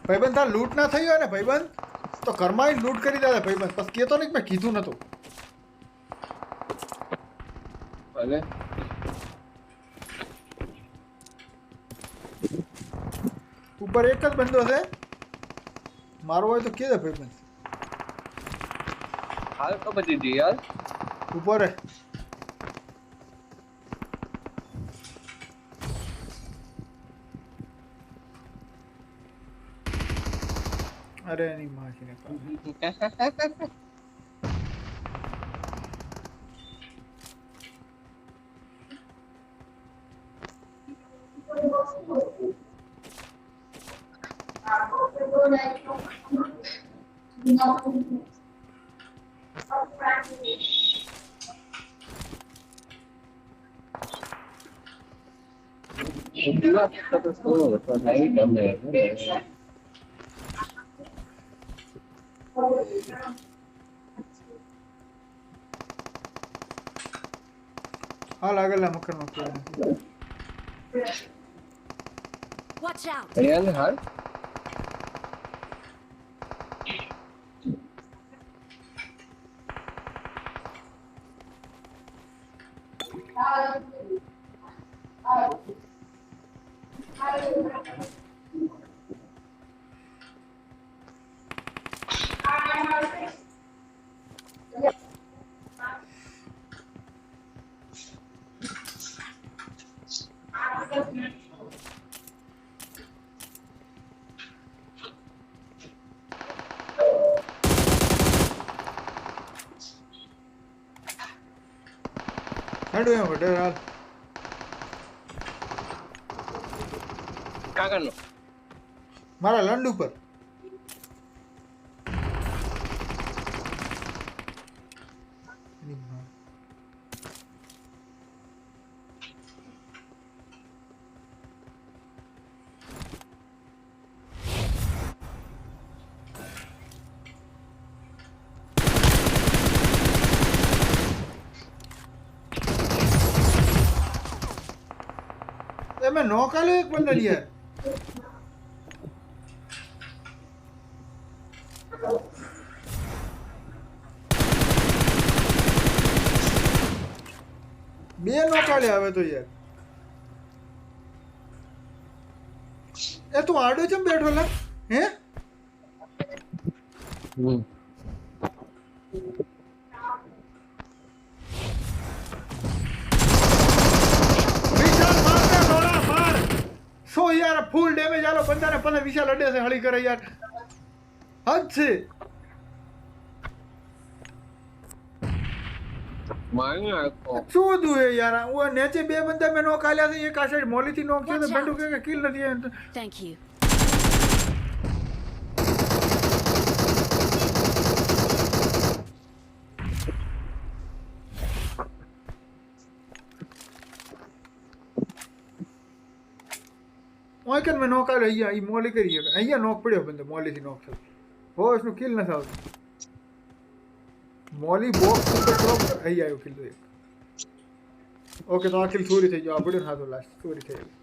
ભાઈબંધ તાર લૂંટ ના થઈ હોય ને ભાઈબંધ તો ઘરમાં લૂંટ કરી દે ભાઈબંધ બસ કેતો નહીં મેં કીધું નતું ભલે ઉપર એક જ બંદો છે મારો હોય તો કે દે ભાઈબંધ હાલ ખબર દીધી યાર ઉપર હે અરે એની માં છે હાલ આગળના મકાનમાં કોઈ નથી Watch out! અહીંયા હાલ હેડો એમ વડે હાલ કાકાનો મારા લંડ ઉપર मैं नौका ले एक बंदा लिया बे नौका ले आवे तो यार ए तू आडो चम बैठो ला हैं यार फुल डैमेज आलो बंदा ने पने विशाल अड्डे से हड़ी करे यार हद से मांगा को चूदू है यार वो नीचे बे बंदा में नॉक आल्या से एक आ साइड मोली थी नॉक से बंदू के किल नहीं है Thank you. ओए कन में नॉक आल्या ये ई मोली करी है अहिया नॉक पड़ियो बंदो मोली थी नॉक से हो इसनु किल ना था मोली बॉक्स ऊपर ड्रॉप अहिया आयो किल एक ओके तो आ किल चोरी થઈ ગયો આ પડ્યો ના તો લાસ્ટ ચોરી થઈ ગઈ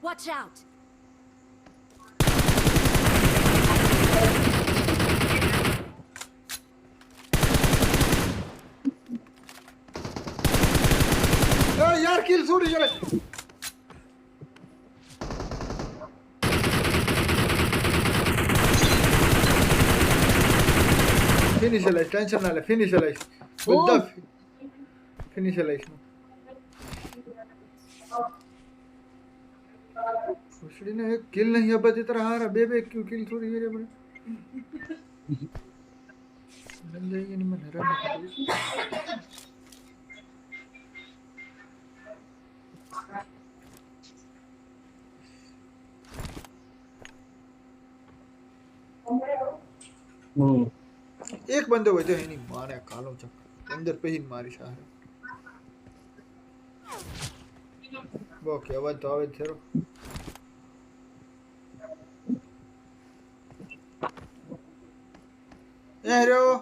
Watch out! यार किल चोरी चले Finishalize, tension na le, finishalize. With the finishalize. उसड़ी ने एक किल नहीं अब जितना हारा बे क्यों किल थोड़ी है रे बड़े मिल जाएगी नहीं मैं नरम एक बंदे हुए थे नहीं मारे कालो चक्कर અંદર પહેરીને મારી સાહેબ ઓકે અવાજ તો આવે જ છે એ રહ્યો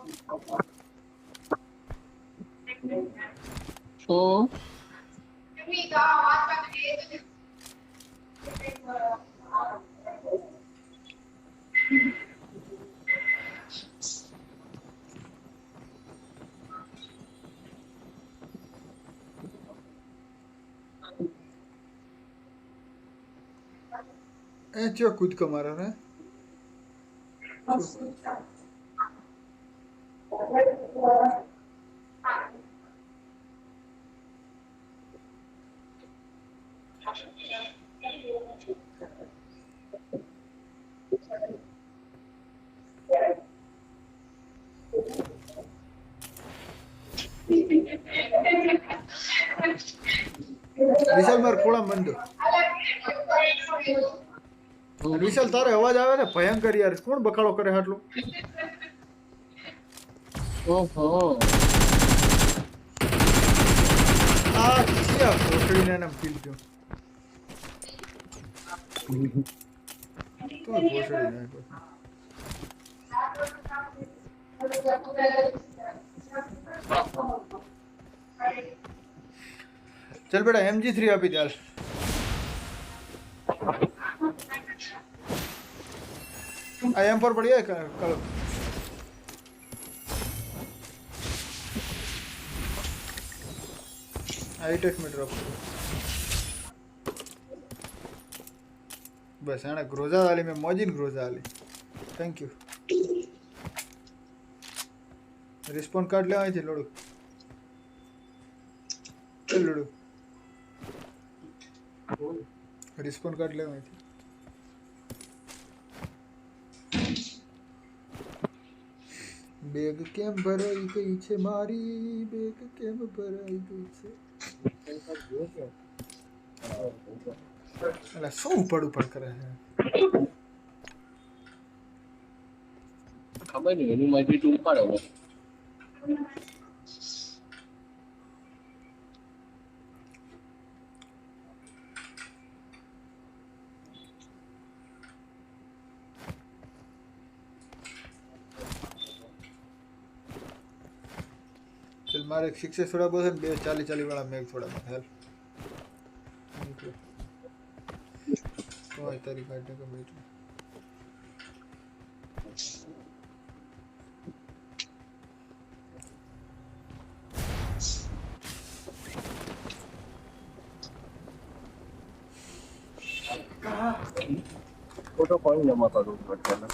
So, એ ચો કૂદકો મારો ને વિશાલ માર ખોળા બંધ વિશાલ તારે અવાજ આવે ને ભયંકર યાર કોણ બખાડો કરે આટલું oh, આ ક્યાં કોટડીને નામ ફીલ થયું તો કોટડી નાખો चल बेटा MG3 આપી દે હાલ આ M4 પડી કલો આ ટેક મે ડ્રોપ બસ આને ગ્રોઝા વાલી મેં મોજીન ગ્રોઝા વાલી થેન્ક યુ રિસ્પોન્ડ કાર્ડ લેવાય છે લોડુ ચલ લોડુ રિસ્પોન્ડ કાર્ડ લેવાય છે બેગ કેમ ભરાઈ ગઈ છે મારી બેગ કેમ ભરાઈ ગઈ છે અલા શું ઉપર કરે છે ખબર નહીં એની મરજી તું ઉપાડો चल मारे एक शिक्षक थोड़ा बहुत है बे 40 वाला मैग थोड़ा बहुत हेल्प तो आई तारी काटने का बेट फोटो कौन जमा करूँ बच्चा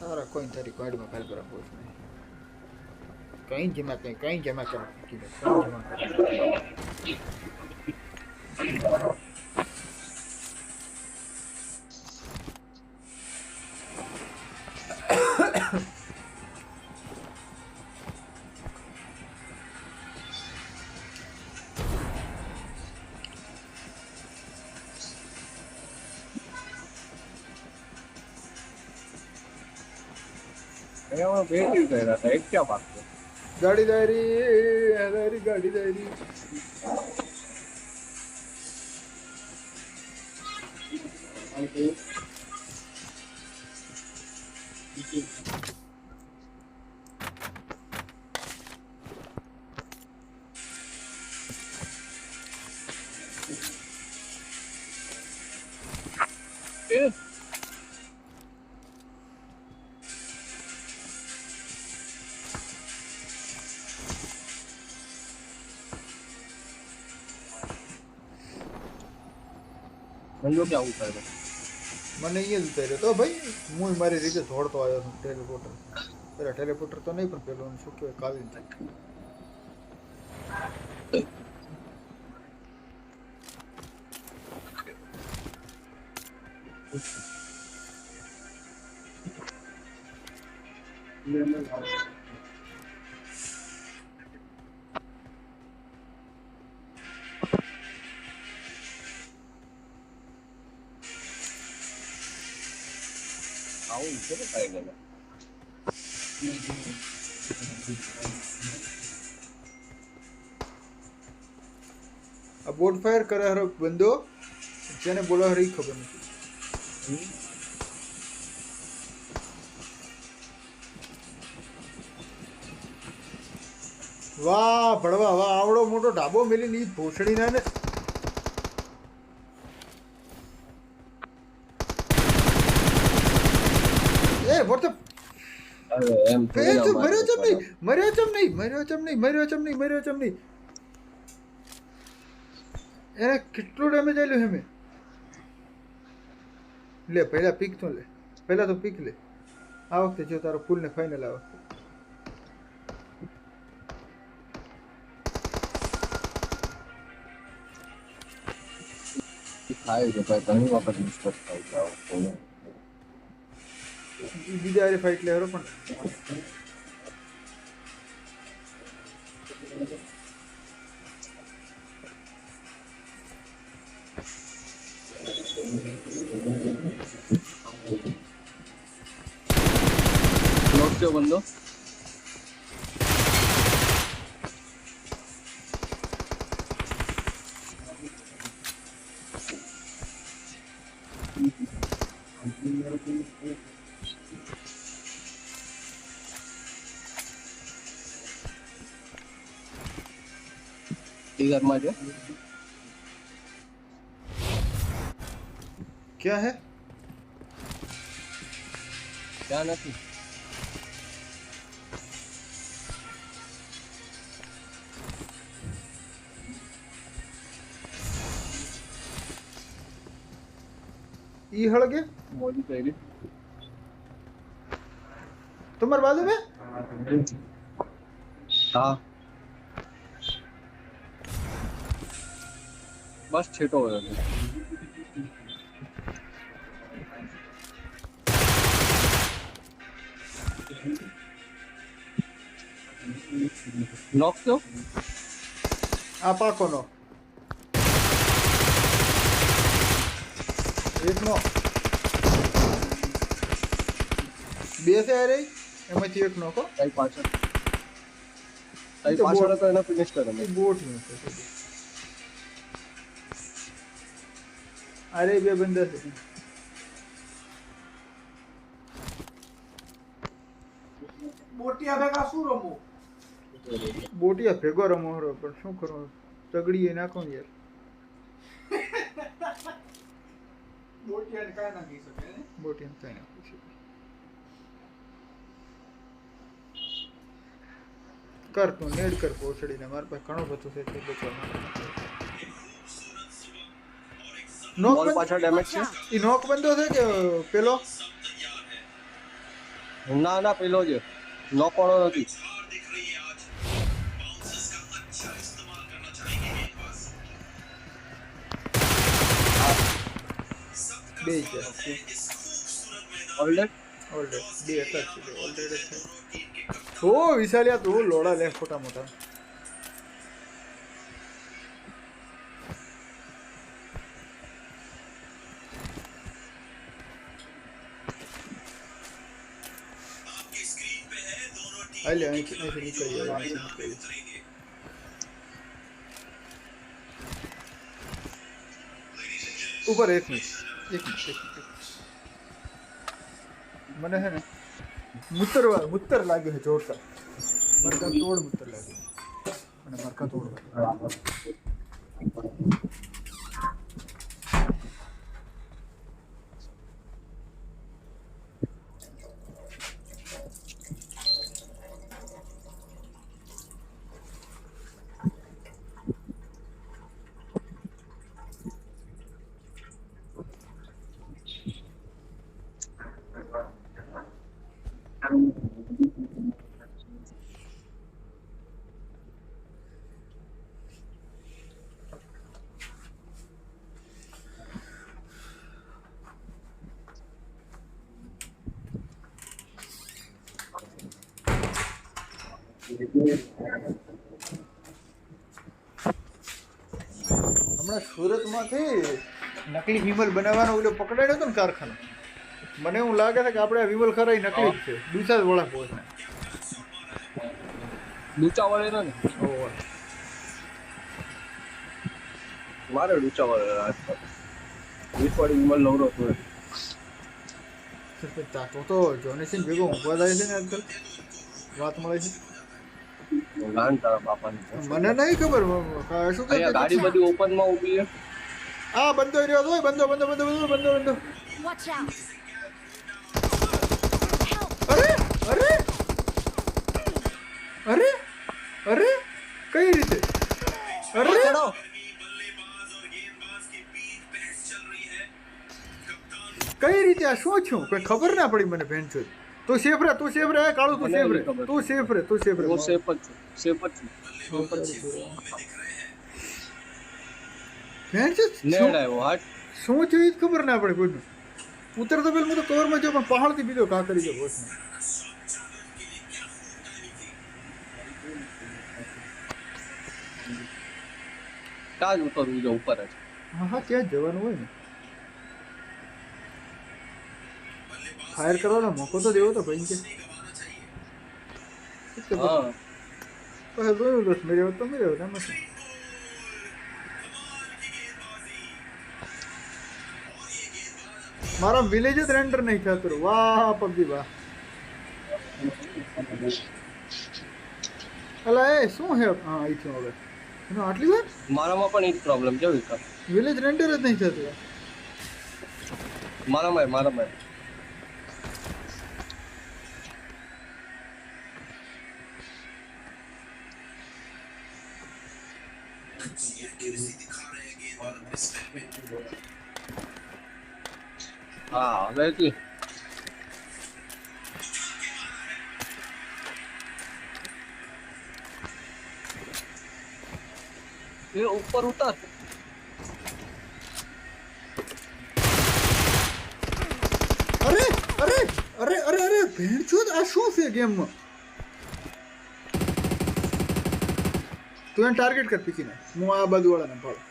तारा कोई तारी कार्ड में फाइल करा पूछ नहीं कहीं जमा कर एक क्या बात है गाड़ी दायरी गाड़ी दायरी મંજો क्या ઉતાર મને અહીંયા જ ઉતાર્યો તો ભાઈ હું મારી રીતે દોડતો આવ્યો છું ટેલિપોર્ટર પેલા ટેલિપોર્ટર તો નહીં પણ પેલું શું કહેવાય કાવી આવું છે ને કાંઈ ગમે આ બોટ ફાયર કરે હરો બંદો જેને બોલા હરી ખબર નથી. વાહ ભડવા વાહ આવડો મોટો ઢાબો મેલીને ઈ ભોસડી ના ને એ વોટ ધ અરે એમ એ તો મર્યો ચમ નહીં મર્યો ચમ નહીં મર્યો ચમ નહીં મર્યો ચમ નહીં મર્યો ચમ નહીં એને કેટલું ડેમેજ આલ્યું હે મેં લે પહેલા પીક તો લે પહેલા તો પીક લે આ વખતે જો તારો ફૂલ ને ફાઇનલ આ વખતે થાય છે ભાઈ ઘણી વખત મિસ્ટેક થાય છે આવું. ઈ બીજા હારે ફાઇટ લે હરો પણ નોક થયો બંદો. ટીગરમાં છે. क्या है ત્યાં નથી. ई हड़गे મોડી કરી. तुम्हारे बाजू में હા બસ છેટો હોય છે. નોક થયો. आप कोनो एक नो બે છે અરે એમાંથી એક નોકો તારી પાછળ તો એને ફિનિશ કરે મેં. બોટ નું છે અરે બે બંદા છે બોટિયા ભેગા શું રમવું? બોટિયા ભેગો રમો હરો પણ શું કરવું તગડીએ નાખો ને યાર બોટિયાને કાંઈ ના કહી શકે ને. બોટિયા કઈ નાખું છે કર તું નેડ કર પોછડીને મારા પાસે ઘણો બધું છે તે બચવા નોક બોલ પાછળ ડેમેજ છે. ઈ નોક બંધો છે કે પેલો ના ના પેલો જ નોક વાળો નથી. બે છે ઓલરેડી ઓલરેડી બે હતા જ છે ઓલરેડી છે ઓ વિશાલિયા તું લોડા લે ખોટા મોટા અલે અહીંથી નીકળી જાય ઉપર એક મિનિટ મને હે ને મૂતર લાગ્યો છે જોરદાર મરકા તોડ મૂતર લાગ્યો અને મરકા તોડ હમણાં સુરતમાંથી નકલી વિમલ બનાવવાનો ઓલો પકડાયો હતો ને કારખાનો મને એવું લાગે છે કે આપણે આ વિમલ ખરાઈ નકલી જ છે દુસરા જ વળા પહોંચના ડૂચા વળેલો ને ઓહો મારે ડૂચા વળેલા આજકાલ વીસવાળી ઉંમર લવરો હતો તો જોની સિંહ ભેગો ઊંઘવા જાય છે ને આજકાલ વાત મળે છે ગાન તારા બાપાની મને નહીં ખબર શું અહીંયા કહે ગાડી બધી ઓપન માં ઊભી છે આ બંધો રહ્યો હોય બંધો બંધો બંધો બંધો બંધો બંધો Watch out! અરે અરે અરે અરે કઈ રીતે અરે ચડો કઈ રીતે આ શું છું કોઈ ખબર ના પડી મને ભેન છો તું સેફ રહે કાળું તું મને સેફ રહે નહીં ખબર. તું સેફ રહે તું સેફ રહે હું સેફ જ છું ભેન છો નેડ આવ્યો હાટ શું છે એ જ ખબર ના પડે કોઈનું ઉતરતો પેલા હું તો કવરમાં જો પણ પહાડથી બીજો ઘા કરી ગયો બોસને કાજ ઉતરવું છે ઉપર જ હા હા ત્યાં જ જવાનું હોય ને ફાયર કરવાનો મોકો તો દેવો તો ભાઈ કે હા પછી જોયું દોસ્ત મેરે તો મેરે એમાં શું મારા વિલેજ જ રેન્ડર નહીં થતું વાહ પબજી વાહ અલા એ શું હે હા અહીંથી હવે એનો આટલી વાર મારામાં પણ એ જ પ્રોબ્લેમ છે વિકાસ વિલેજ રેન્ડર જ નહીં થતું મારામાં હા હવે કી એ ઉપર ઉતાર અરે અરે અરે અરે અરે ભેણચોદ આ શું છે ગેમમાં તું એને ટાર્ગેટ કર પીકીને હું આ બાજુ વાળાને ભાડું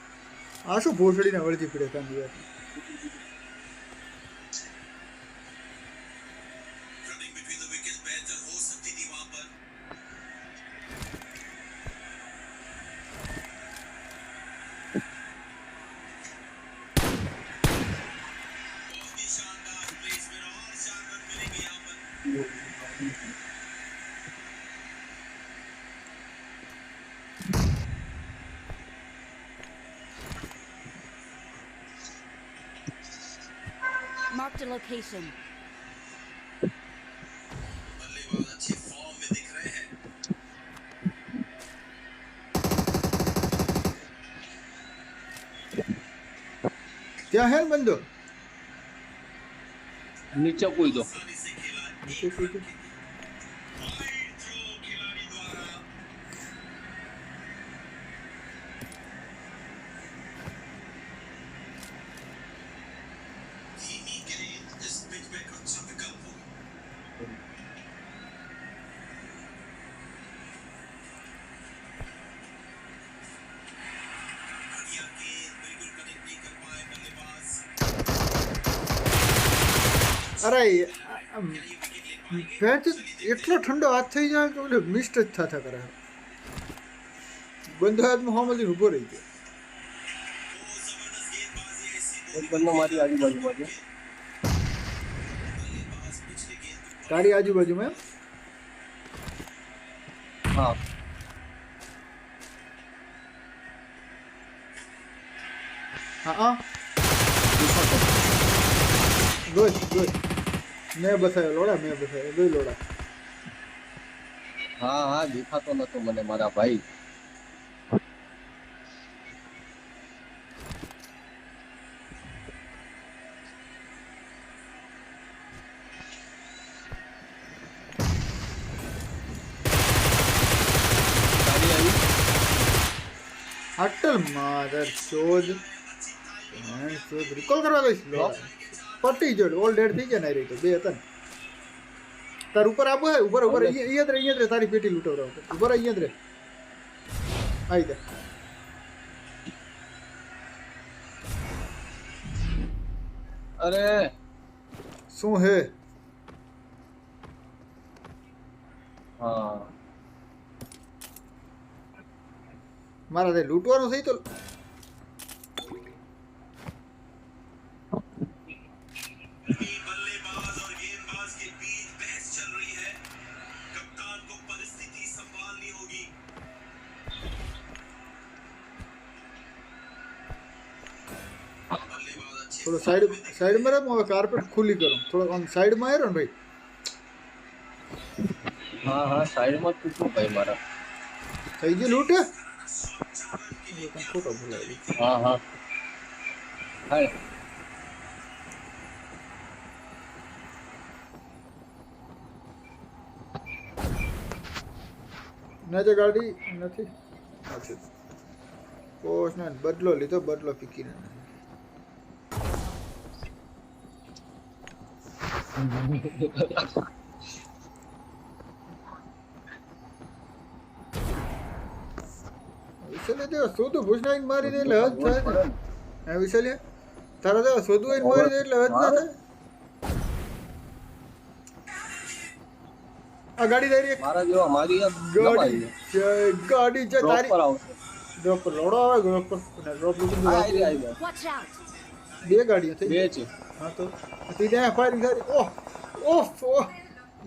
આ શું ભોસડીને વળતી પડે કાંદી વાત Marked a location. ત્યાં હે ને બંધો નીચે કૂદો અરે ભેંચ એટલો ઠંડો હાથ થઈ જાય કે ઓલે મિસ્ટ જ થતા કરે બંધો હાથમાં હોમલી ઊભો રહી ગયો એક બંદો મારી આજુબાજુમાં છે તારી આજુબાજુમાં હા હા હા ગુડ ગુડ મેં બસાયો લોડા મેં બસાયો બે લોડા હા હા દેખાતો નતો મને મારા ભાઈ ગાડી આવી અટલ માધર શોધ શોધ રિકોલ કરવા દઈશ લોડા પટી જોડ ઓલ ડેડ થઈ જાય ને રહી તો બે હતા ને તાર ઉપર આબો હે ઉપર ઉપર અહીંયા જ રે તારી પેટી લૂંટવરાવ ઉપર અહીંયા જ રે આઈ દે અરે શું હે હા મારા તે લૂંટવાનું થઈ તો થોડો સાઈડ માં રહો હવે કાર્પેટ ખુલ્લી કરો થોડો આમ સાઈડ માં આવ્યો ને ભાઈ હા હા સાઈડમાં તું શું ભાઈ મારા થઈ ગયું લૂંટ ખોટો બોલાવી હા હા હાય ના ગાડી નથી અચ્છા પોસ્ટ ને બદલો લીધો બદલો પીકીને વિશાલે દેવા શોધું ભૂસનાઈને મારી દે એટલે હદ થાય ને હા વિશાલે તારા દેવા શોધું હોય મારી દે એટલે હદ ના થાય આ ગાડી દઈ મારા જેવા મારી ગાડી છે તારી પર આવશે ડ્રોપ પર લોડો આવે ડ્રોપ પર ડ્રોપ લીધું આવી Watch out! બે ગાડીઓ થઈ બે છે હા તો તી ત્યાં ફાયરિંગ કરી ઓહ ઓહ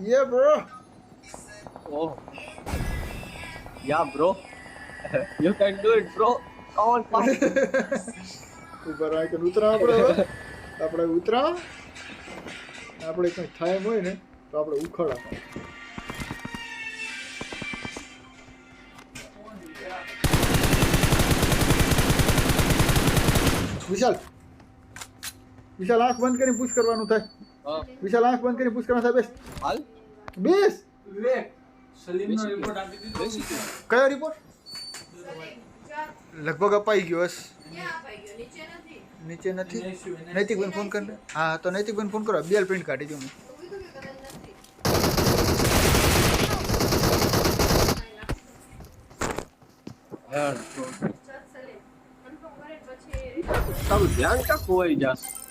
યે bro Oh. Yeah, bro. You can do it, bro. Come on, come. ઉપર આ કે ઉતરા આપણે ઉતરા આપણે કંઈ થાય હોય ને તો આપણે ઉખડા વિશાલ આંખ બંધ કરીને પુશ કરવાનું થાય વિશાલ આંખ બંધ કરીને પુશ કરવાનું થાય હાલ બેસ વિવેક સલીમનો રિપોર્ટ આપી દીધો કયો રિપોર્ટ લગભગ અપાઈ ગયો બસ નીચે નથી નૈતિકભાઈ ફોન કરીને હા તો નૈતિકભાઈ ફોન કરો બીએલ પ્રિન્ટ કાઢી દઉં તારું ધ્યાન ક્યાં ખોવાઈ જશે